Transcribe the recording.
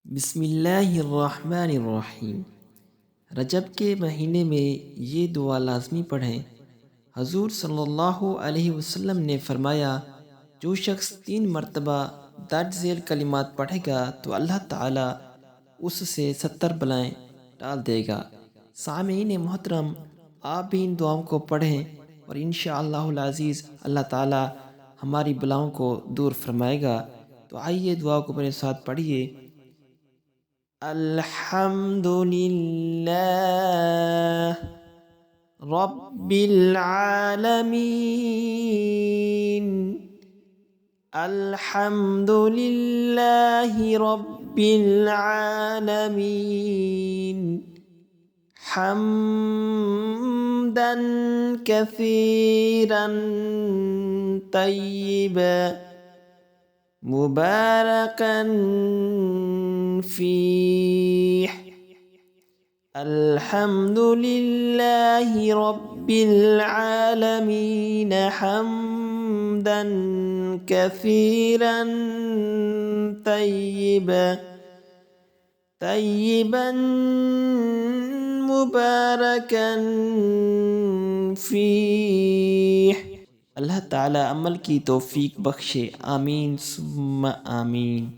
बिस्मिल्लाहिर्रहमानिर्रहीम। रजब के महीने में ये दुआ लाज़मी पढ़ें। हजूर सल्लल्लाहु अलैहि वसल्लम ने फरमाया, जो शख्स 3 मरतबा दर्ज झेल कलिमात पढ़ेगा तो अल्लाह ताला उससे 70 बलाएँ टाल देगा। सामीन मोहतरम, आप भी इन दुआओं को पढ़ें और इंशाअल्लाहुल अज़ीज़ अल्लाह ताला हमारी बलाओं को दूर फरमाएगा। तो आइए दुआ को मेरे साथ पढ़िए। अल्हम्दुलिल्लाह रब्बिल आलमीन। अल्हम्दुलिल्लाहि रब्बिल आलमीन। हम्दन कसीरन तय्यिबा मुबारकन फीह। अल्हम्दुलिल्लाहि रब्बिल आलमीन हम्दन कसीरन तय्यिबन मुबारकन फीह। अल्लाह ताला अमल की तौफीक बख्शे। आमीन सुम्मा आमीन।